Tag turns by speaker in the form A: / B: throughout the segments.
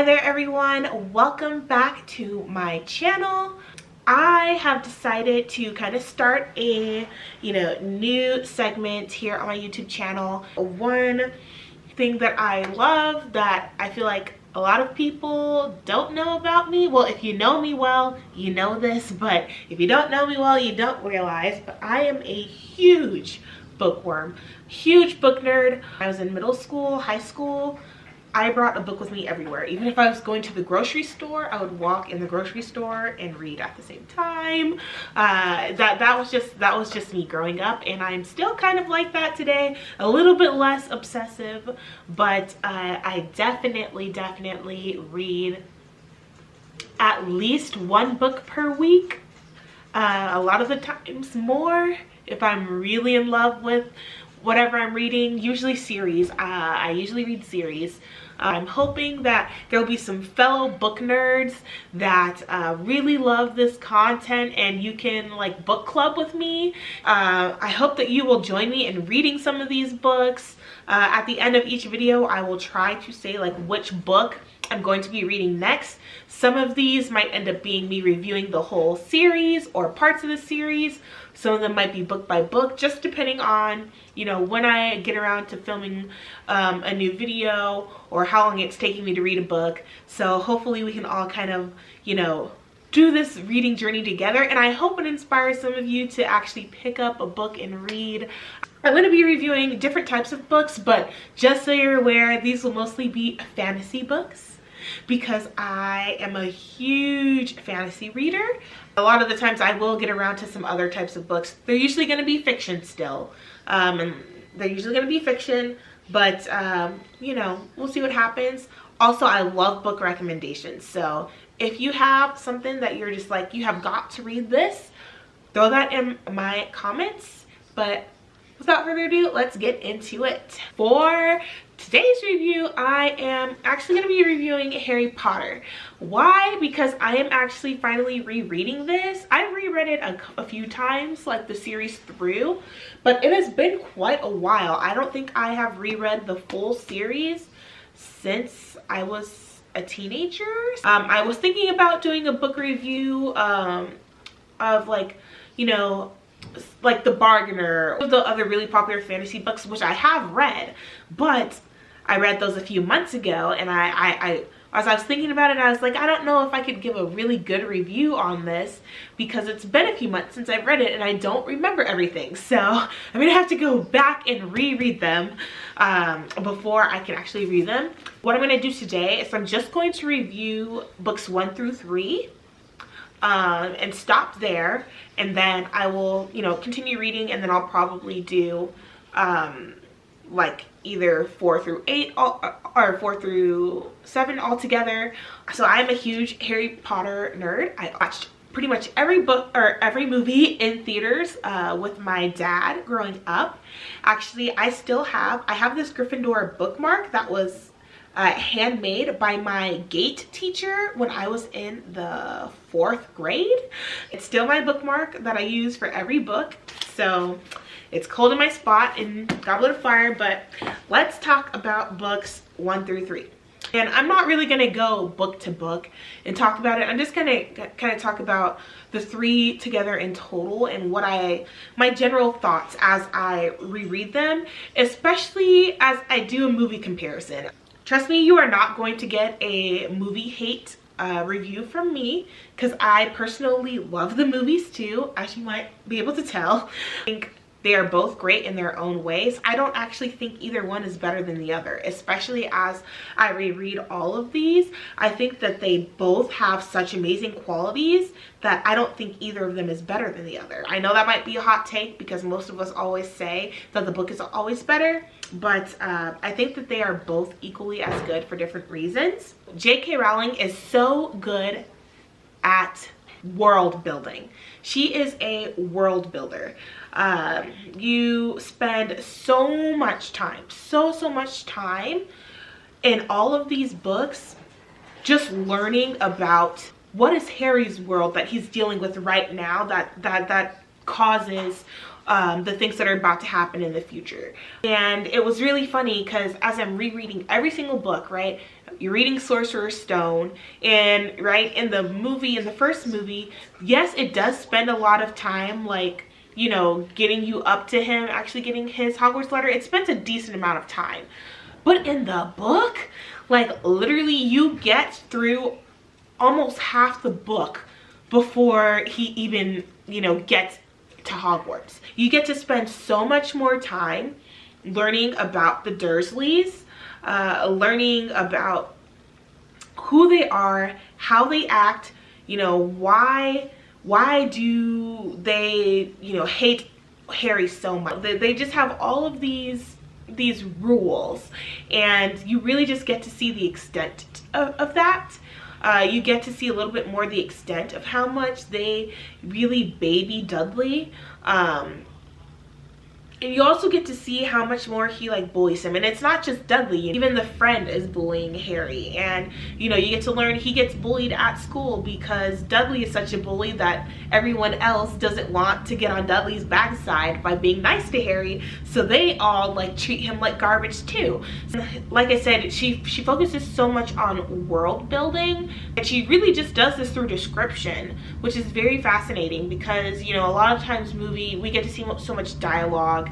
A: there everyone, welcome back to my channel. I have decided to kind of start a new segment here on my YouTube channel. One thing that I love that I feel like a lot of people don't know about me, well, if you know me well you know this, but if you don't know me well you don't realize, but I am a huge bookworm, huge book nerd. I was in middle school, high school, I brought a book with me everywhere. Even if I was going to the grocery store, I would walk in the grocery store and read at the same time. That was just me growing up, and I'm still kind of like that today. A little bit less obsessive, but I definitely read at least one book per week. A lot of the times more if I'm really in love with whatever I'm reading. Usually series. I usually read series. I'm hoping that there'll be some fellow book nerds that really love this content and you can like book club with me. I hope that you will join me in reading some of these books. At the end of each video I will try to say like which book I'm going to be reading next. Some of these might end up being me reviewing the whole series or parts of the series. Some of them might be book by book, just depending on, when I get around to filming a new video or how long it's taking me to read a book. So hopefully we can all kind of, do this reading journey together. And I hope it inspires some of you to actually pick up a book and read. I'm going to be reviewing different types of books, but just so you're aware, these will mostly be fantasy books, because I am a huge fantasy reader. A lot of the times I will get around to some other types of books. They're usually going to be fiction still. And they're usually going to be fiction, but we'll see what happens. Also, I love book recommendations. So if you have something that you're just like, you have got to read this, throw that in my comments. But without further ado, let's get into it. For today's review, I am actually going to be reviewing Harry Potter. Why? Because I am actually finally rereading this. I've reread it a few times, like the series through, but it has been quite a while. I don't think I have reread the full series since I was a teenager. I was thinking about doing a book review of like, like The Bargainer, the other really popular fantasy books, which I have read, but I read those a few months ago, and as I was thinking about it, I was like, I don't know if I could give a really good review on this because it's been a few months since I've read it and I don't remember everything. So I'm gonna have to go back and reread them before I can actually read them. What I'm gonna do today is I'm just going to review books 1 through 3. And stop there, and then I will continue reading, and then I'll probably do like either 4 through 8 or 4 through 7 altogether. So I'm a huge Harry Potter nerd. I watched pretty much every book or every movie in theaters with my dad growing up. Actually, I have this Gryffindor bookmark that was handmade by my gate teacher when I was in the 4th grade. It's still my bookmark that I use for every book, so it's cold in my spot in Goblet of Fire. But let's talk about books 1 through 3. And I'm not really gonna go book to book and talk about it. I'm just gonna kind of talk about the 3 together in total and my general thoughts as I reread them, especially as I do a movie comparison. Trust me, you are not going to get a movie hate review from me, because I personally love the movies too, as you might be able to tell. I think they are both great in their own ways. I don't actually think either one is better than the other, especially as I reread all of these. I think that they both have such amazing qualities that I don't think either of them is better than the other. I know that might be a hot take because most of us always say that the book is always better, but I think that they are both equally as good for different reasons. J.K. Rowling is so good at world building. She is a world builder. You spend so much time, so much time in all of these books just learning about what is Harry's world that he's dealing with right now that causes the things that are about to happen in the future. And it was really funny because as I'm rereading every single book, right, you're reading Sorcerer's Stone, and right in the movie, in the first movie, yes, it does spend a lot of time, like, you know, getting you up to him actually getting his Hogwarts letter. It spends a decent amount of time. But in the book, like, literally you get through almost half the book before he even, you know, gets to Hogwarts. You get to spend so much more time learning about the Dursleys, learning about who they are, how they act, you know, why do they, you know, hate Harry so much. They just have all of these rules, and you really just get to see the extent of that. You get to see a little bit more the extent of how much they really baby Dudley. And you also get to see how much more he like bullies him. And it's not just Dudley, even the friend is bullying Harry. And you know, you get to learn he gets bullied at school because Dudley is such a bully that everyone else doesn't want to get on Dudley's backside by being nice to Harry, so they all like treat him like garbage too. Like I said, she focuses so much on world building, and she really just does this through description, which is very fascinating because, you know, a lot of times we get to see so much dialogue.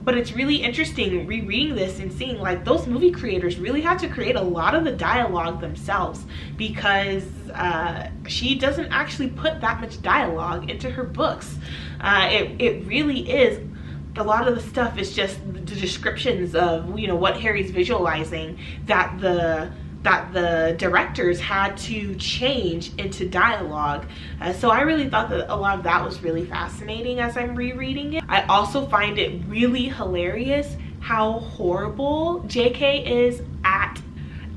A: But it's really interesting rereading this and seeing like those movie creators really had to create a lot of the dialogue themselves, because she doesn't actually put that much dialogue into her books. It really is, a lot of the stuff is just the descriptions of, you know, what Harry's visualizing that the directors had to change into dialogue. So I really thought that a lot of that was really fascinating as I'm rereading it. I also find it really hilarious how horrible JK is at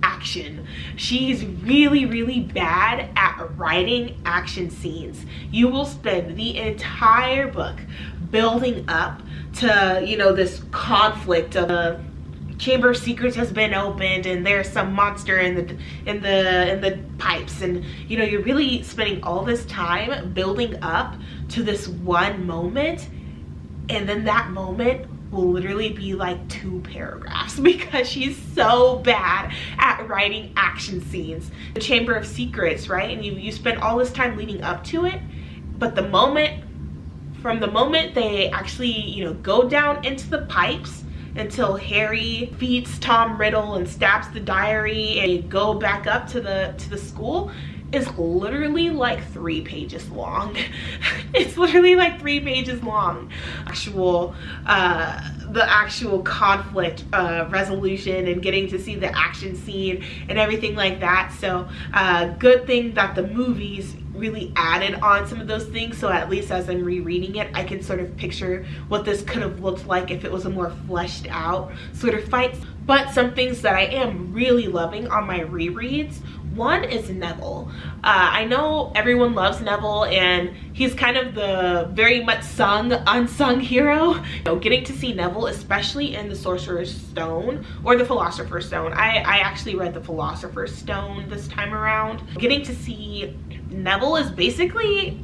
A: action. She's really bad at writing action scenes. You will spend the entire book building up to, you know, this conflict of Chamber of Secrets has been opened and there's some monster in the pipes, and you know, you're really spending all this time building up to this one moment, and then that moment will literally be like 2 paragraphs because she's so bad at writing action scenes. The Chamber of Secrets, right? And you spend all this time leading up to it, but from the moment they actually, you know, go down into the pipes until Harry defeats Tom Riddle and stabs the diary and go back up to the school is literally like 3 pages long. It's literally like 3 pages long. The actual conflict resolution and getting to see the action scene and everything like that. So good thing that the movies really added on some of those things, so at least as I'm rereading it, I can sort of picture what this could have looked like if it was a more fleshed out sort of fight. But some things that I am really loving on my rereads, one is Neville. I know everyone loves Neville, and he's kind of the very much unsung hero. You know, getting to see Neville, especially in the Sorcerer's Stone or the Philosopher's Stone. I actually read the Philosopher's Stone this time around. Getting to see Neville is basically,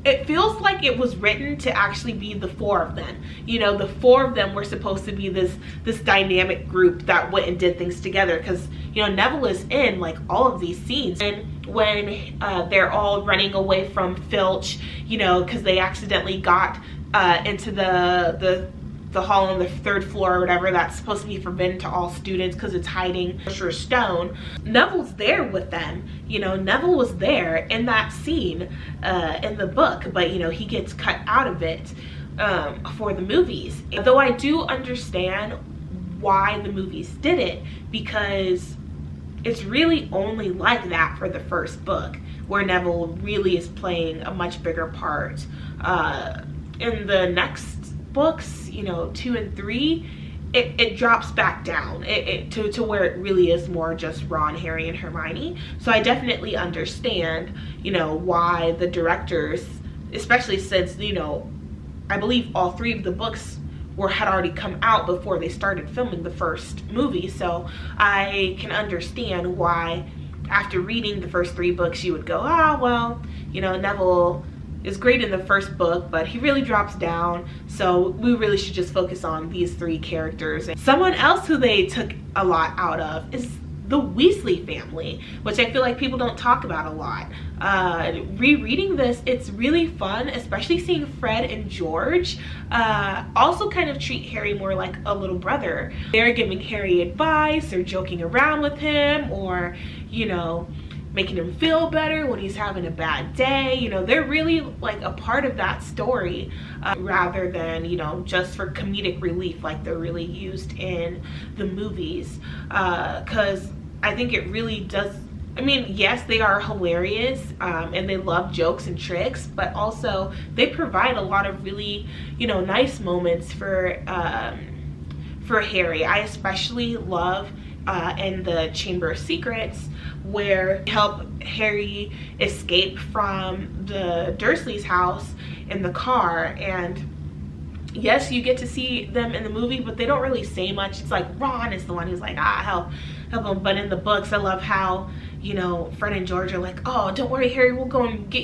A: it feels like it was written to actually be the 4 of them. You know, the 4 of them were supposed to be this dynamic group that went and did things together, because, you know, Neville is in like all of these scenes. And when they're all running away from Filch, you know, because they accidentally got into the hall on the 3rd floor or whatever that's supposed to be forbidden to all students because it's hiding Sorcerer's Stone, Neville's there with them. You know, Neville was there in that scene in the book, but you know, he gets cut out of it for the movies. Though I do understand why the movies did it, because it's really only like that for the first book, where Neville really is playing a much bigger part. In the next books, you know, 2 and 3, it drops back down to where it really is more just Ron, Harry, and Hermione. So I definitely understand, you know, why the directors, especially since, you know, I believe all 3 of the books had already come out before they started filming the first movie. So I can understand why after reading the first 3 books you would go, ah, well, you know, Neville is great in the first book, but he really drops down. So we really should just focus on these 3 characters. And someone else who they took a lot out of is the Weasley family, which I feel like people don't talk about a lot. Rereading this, it's really fun, especially seeing Fred and George also kind of treat Harry more like a little brother. They're giving Harry advice, or joking around with him, or, you know, making him feel better when he's having a bad day. You know, they're really like a part of that story, rather than, you know, just for comedic relief like they're really used in the movies. Because I think it really does, I mean, yes, they are hilarious, and they love jokes and tricks, but also they provide a lot of really, you know, nice moments for Harry. I especially love in the Chamber of Secrets, where they help Harry escape from the Dursleys' house in the car. And yes, you get to see them in the movie, but they don't really say much. It's like Ron is the one who's like, help him. But in the books, I love how, you know, Fred and George are like, oh, don't worry, Harry, we'll go and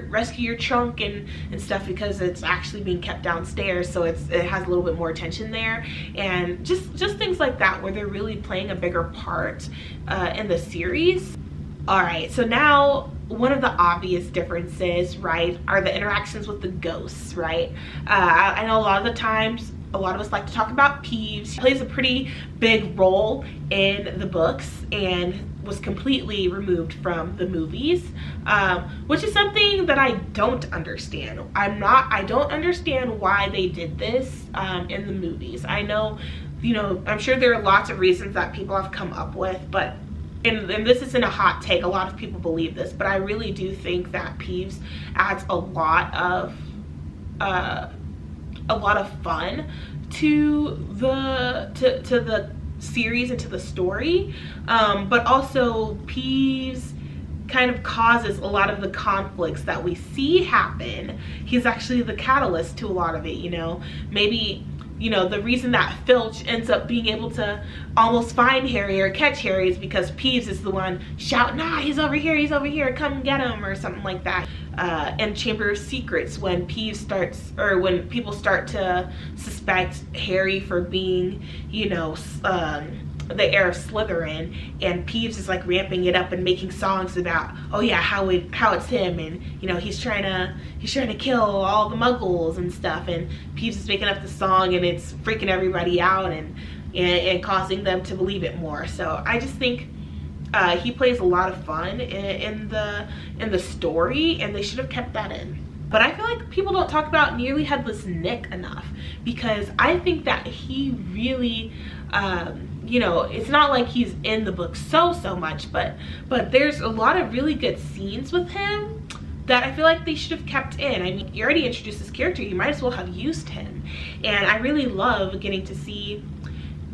A: rescue your trunk and stuff, because it's actually being kept downstairs. So it has a little bit more attention there, and just things like that, where they're really playing a bigger part in the series. All right, so now one of the obvious differences, right, are the interactions with the ghosts, right? I know a lot of the times, a lot of us like to talk about Peeves. He plays a pretty big role in the books and was completely removed from the movies, which is something that I don't understand. I don't understand why they did this in the movies. I know, you know, I'm sure there are lots of reasons that people have come up with, but and this isn't a hot take, a lot of people believe this, but I really do think that Peeves adds a lot of fun to the series and to the story, but also Peeves kind of causes a lot of the conflicts that we see happen. He's actually the catalyst to a lot of it, you know. Maybe, you know, the reason that Filch ends up being able to almost find Harry or catch Harry is because Peeves is the one shouting, he's over here, come get him, or something like that. And Chamber of Secrets, when when people start to suspect Harry for being, you know, the heir of Slytherin, and Peeves is like ramping it up and making songs about, oh yeah, how it's him, and you know, he's trying to kill all the Muggles and stuff, and Peeves is making up the song, and it's freaking everybody out and causing them to believe it more. So I just think he plays a lot of fun in the story, and they should have kept that in. But I feel like people don't talk about Nearly Headless Nick enough, because I think that he really, you know, it's not like he's in the book so much, but there's a lot of really good scenes with him that I feel like they should have kept in. I mean, you already introduced this character, you might as well have used him. And I really love getting to see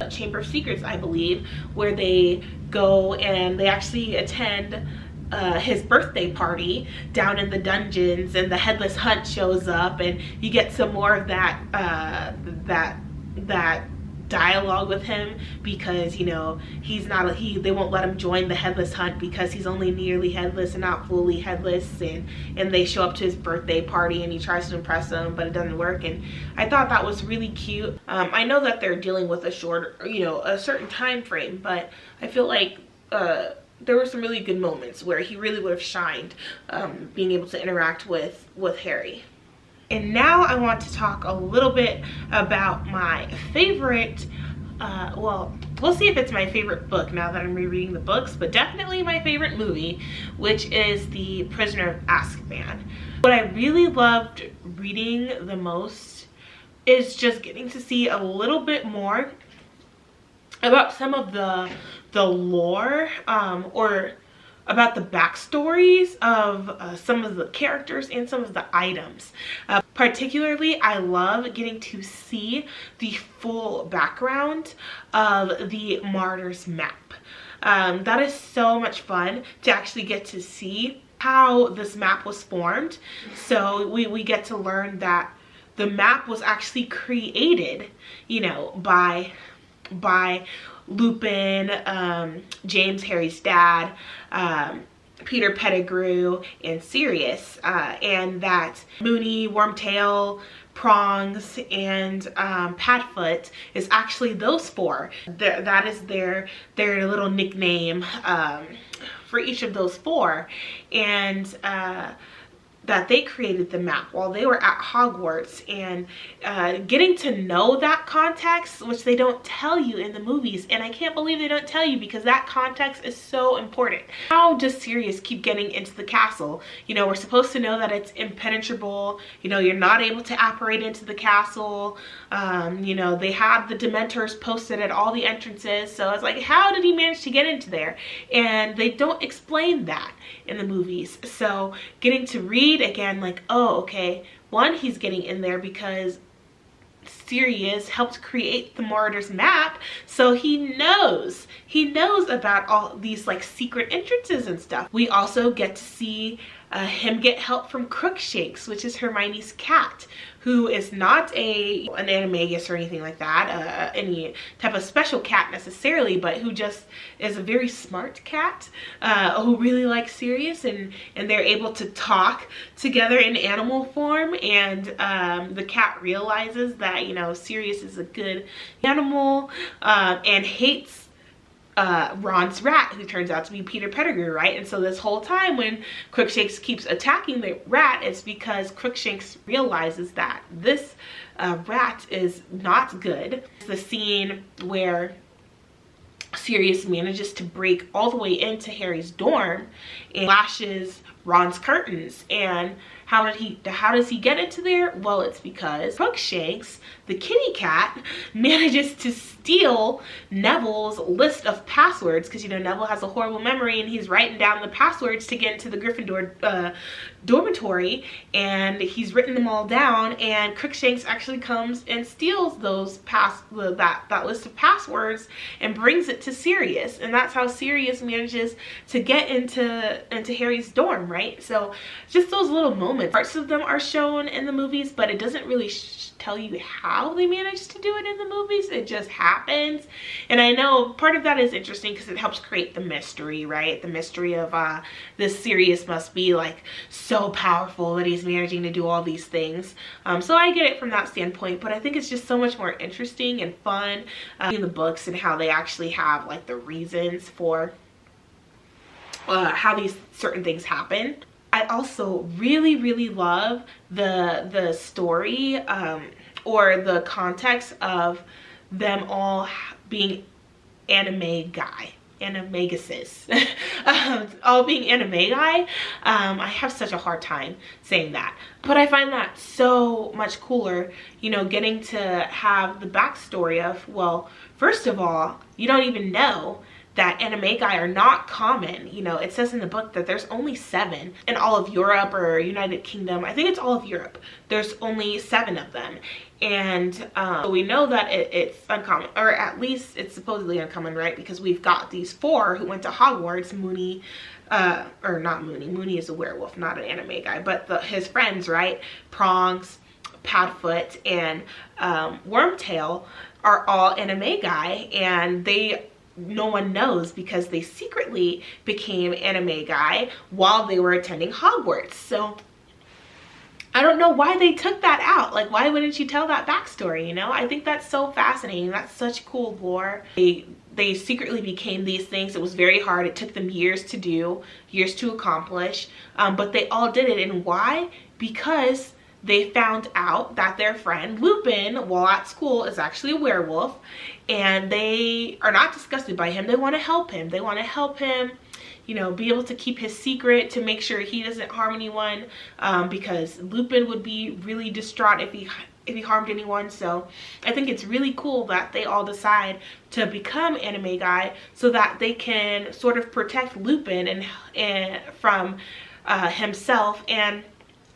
A: Chamber of Secrets, I believe, where they go and they actually attend his birthday party down in the dungeons, and the Headless Hunt shows up, and you get some more of that that dialogue with him, because, you know, they won't let him join the Headless Hunt because he's only nearly headless and not fully headless, and they show up to his birthday party and he tries to impress them, but it doesn't work. And I thought that was really cute. I know that they're dealing with a certain time frame, but I feel like there were some really good moments where he really would have shined, being able to interact with Harry. And now I want to talk a little bit about my favorite, well, we'll see if it's my favorite book now that I'm rereading the books, but definitely my favorite movie, which is The Prisoner of Azkaban. What I really loved reading the most is just getting to see a little bit more about some of the lore, or about the backstories of some of the characters and some of the items. Particularly, I love getting to see the full background of the Martyrs map. That is so much fun to actually get to see how this map was formed. So we get to learn that the map was actually created, you know, by Lupin, James, Harry's dad, Peter Pettigrew and Sirius, and that Mooney, Wormtail, Prongs, and Padfoot is actually those four. That is their little nickname for each of those four, and that they created the map while they were at Hogwarts, and getting to know that context, which they don't tell you in the movies, and I can't believe they don't tell you, because that context is so important. How does Sirius keep getting into the castle? You know, we're supposed to know that it's impenetrable, you know, you're not able to apparate into the castle. You know, they had the Dementors posted at all the entrances, so it's like, how did he manage to get into there? And they don't explain that in the movies. So getting to read again, like, oh, okay, one, he's getting in there because Sirius helped create the Marauders map, so he knows about all these like secret entrances and stuff. We also get to see him get help from Crookshanks, which is Hermione's cat, who is not an animagus or anything like that, any type of special cat necessarily, but who just is a very smart cat who really likes Sirius, and they're able to talk together in animal form, and the cat realizes that, you know, Sirius is a good animal and hates Ron's rat, who turns out to be Peter Pettigrew, right? And so this whole time when Crookshanks keeps attacking the rat, it's because Crookshanks realizes that this rat is not good. It's the scene where Sirius manages to break all the way into Harry's dorm and lashes Ron's curtains. And how does he get into there? Well, it's because Crookshanks, the kitty cat, manages to steal Neville's list of passwords, because, you know, Neville has a horrible memory and he's writing down the passwords to get into the Gryffindor dormitory, and he's written them all down, and Crookshanks actually comes and steals those that list of passwords and brings it to Sirius, and that's how Sirius manages to get into Harry's dorm, right? So just those little moments, parts of them are shown in the movies, but it doesn't really tell you how they managed to do it in the movies. It just happens. And I know part of that is interesting because it helps create the mystery, right? The mystery of this Sirius must be like so powerful that he's managing to do all these things. So I get it from that standpoint, but I think it's just so much more interesting and fun in the books, and how they actually have like the reasons for how these certain things happen. I also really love the story or the context of them all being animaguses, all being animagi. I have such a hard time saying that, but I find that so much cooler, you know, getting to have the backstory of, well, first of all, you don't even know that animagi are not common. You know, it says in the book that there's only 7 in all of Europe or United Kingdom. I think it's all of Europe. There's only 7 of them. And so we know that it's uncommon, or at least it's supposedly uncommon, right? Because we've got these 4 who went to Hogwarts, Mooney, or not Mooney. Mooney is a werewolf, not an animagi, but his friends, right? Prongs, Padfoot, and Wormtail are all animagi, and no one knows because they secretly became animagi while they were attending Hogwarts. So I don't know why they took that out. Like, why wouldn't you tell that backstory, you know? I think that's so fascinating. That's such cool lore. They secretly became these things. It was very hard. It took them years to do, years to accomplish, but they all did it. And why? Because they found out that their friend Lupin, while at school, is actually a werewolf, and they are not disgusted by him. They want to help him. They want to help him, you know, be able to keep his secret, to make sure he doesn't harm anyone, because Lupin would be really distraught if he harmed anyone. So I think it's really cool that they all decide to become animagi so that they can sort of protect Lupin and from himself, and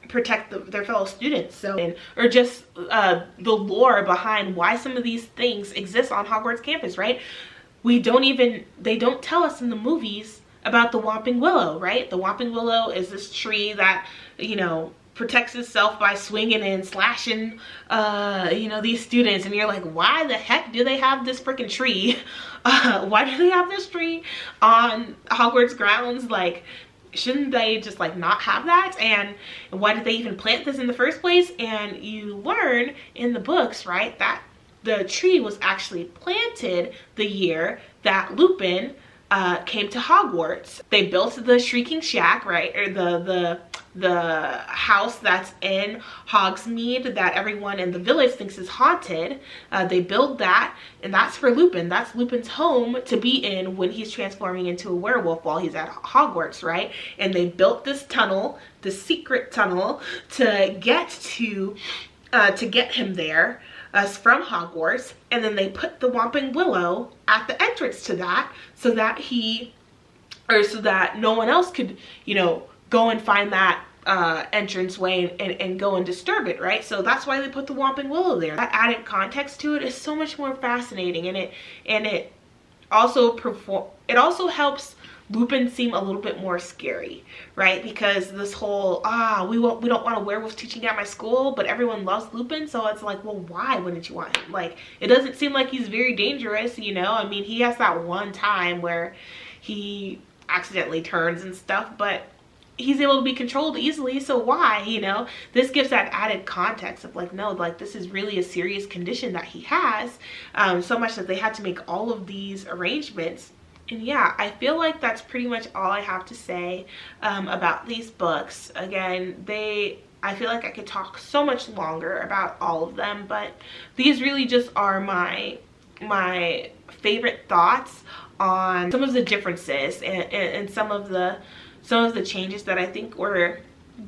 A: protect their fellow students. So, or just the lore behind why some of these things exist on Hogwarts campus, right? They don't tell us in the movies about the Whomping Willow, right? The Whomping Willow is this tree that, you know, protects itself by swinging and slashing, you know, these students, and you're like, why the heck do they have this freaking tree? Why do they have this tree on Hogwarts grounds? Like, shouldn't they just like not have that? And why did they even plant this in the first place? And you learn in the books, right, that the tree was actually planted the year that Lupin came to Hogwarts. They built the Shrieking Shack, right, or the house that's in Hogsmeade that everyone in the village thinks is haunted. They build that, and that's for Lupin. That's Lupin's home to be in when he's transforming into a werewolf while he's at Hogwarts, right? And they built this tunnel, the secret tunnel, to get him there from Hogwarts. And then they put the Whomping Willow at the entrance to that, so that so that no one else could, you know, go and find that entranceway and go and disturb it, right? So that's why they put the Whomping Willow there. That added context to it is so much more fascinating, and it also helps Lupin seem a little bit more scary, right? Because this whole we don't want a werewolf teaching at my school, but everyone loves Lupin, so it's like, well, why wouldn't you want him? Like, it doesn't seem like he's very dangerous, you know? I mean, he has that one time where he accidentally turns and stuff, but he's able to be controlled easily, so why, you know? This gives that added context of like, no, like, this is really a serious condition that he has, so much that they had to make all of these arrangements. And yeah, I feel like that's pretty much all I have to say about these books. Again, I feel like I could talk so much longer about all of them, but these really just are my favorite thoughts on some of the differences and some of the changes that I think were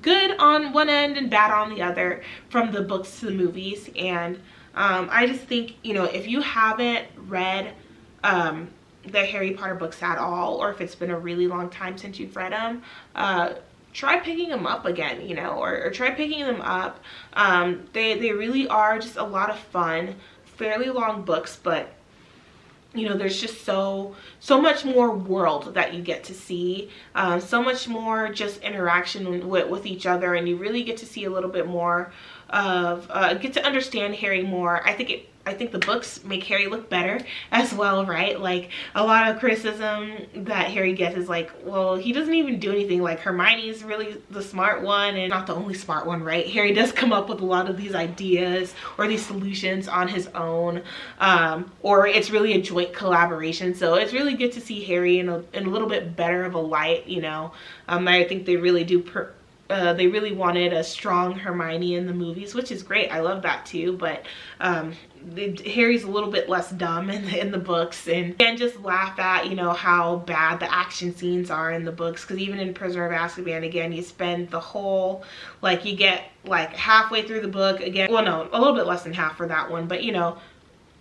A: good on one end and bad on the other, from the books to the movies. And I just think, you know, if you haven't read the Harry Potter books at all, or if it's been a really long time since you've read them, try picking them up again, you know, or try picking them up. They really are just a lot of fun, fairly long books, but you know, there's just so much more world that you get to see, so much more just interaction with each other, and you really get to see a little bit more of get to understand Harry more. I think the books make Harry look better as well, right? Like, a lot of criticism that Harry gets is like, well, he doesn't even do anything. Like, Hermione's really the smart one, and not the only smart one, right? Harry does come up with a lot of these ideas or these solutions on his own, or it's really a joint collaboration. So it's really good to see Harry in a little bit better of a light, you know. I think they really do they really wanted a strong Hermione in the movies, which is great. I love that too, but Harry's a little bit less dumb in the books, and just laugh at, you know, how bad the action scenes are in the books, because even in Prisoner of Azkaban, again, you spend the whole, like, you get like halfway through the book, again, well, no, a little bit less than half for that one, but you know,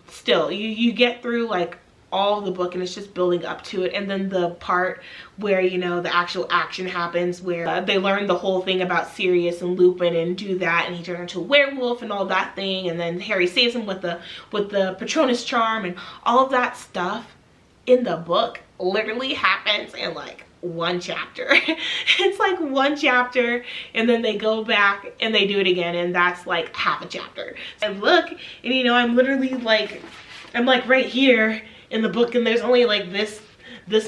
A: still, you get through like all of the book, and it's just building up to it. And then the part where, you know, the actual action happens, where they learn the whole thing about Sirius and Lupin and do that, and he turns into a werewolf and all that thing, and then Harry saves him with the Patronus charm, and all of that stuff in the book literally happens in like one chapter. It's like one chapter, and then they go back and they do it again, and that's like half a chapter. And look, and you know, I'm literally like, I'm like right here in the book, and there's only like this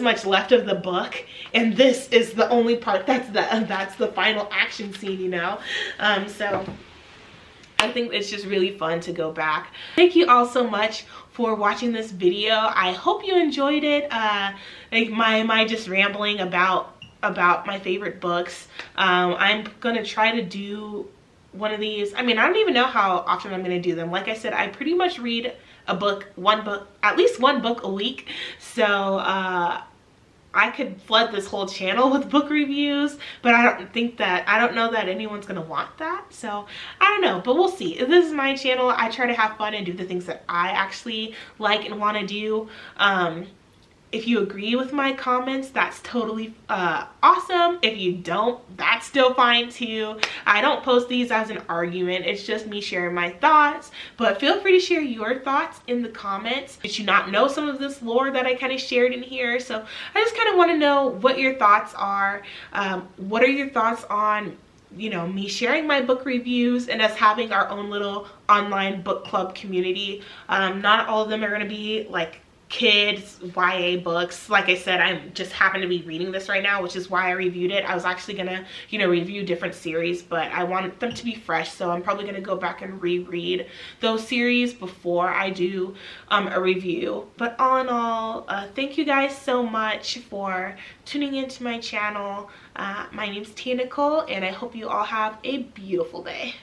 A: much left of the book, and this is the only part that's the final action scene, you know. So I think it's just really fun to go back. Thank you all so much for watching this video. I hope you enjoyed it. Like my just rambling about my favorite books. I'm gonna try to do one of these. I mean, I don't even know how often I'm gonna do them. Like I said, I pretty much read at least one book a week, so I could flood this whole channel with book reviews, but I don't know that anyone's gonna want that, so I don't know, but we'll see. This is my channel. I try to have fun and do the things that I actually like and want to do. If you agree with my comments, that's totally awesome. If you don't, that's still fine too. I don't post these as an argument. It's just me sharing my thoughts. But feel free to share your thoughts in the comments. Did you not know some of this lore that I kind of shared in here? So I just kind of want to know what your thoughts are. What are your thoughts on, you know, me sharing my book reviews and us having our own little online book club community? Not all of them are going to be like kids YA books. Like I said, I just happen to be reading this right now, which is why I reviewed it. I was actually gonna, you know, review different series, but I want them to be fresh, so I'm probably gonna go back and reread those series before I do a review. But all in all, thank you guys so much for tuning into my channel. My name's Tia Nicole, and I hope you all have a beautiful day.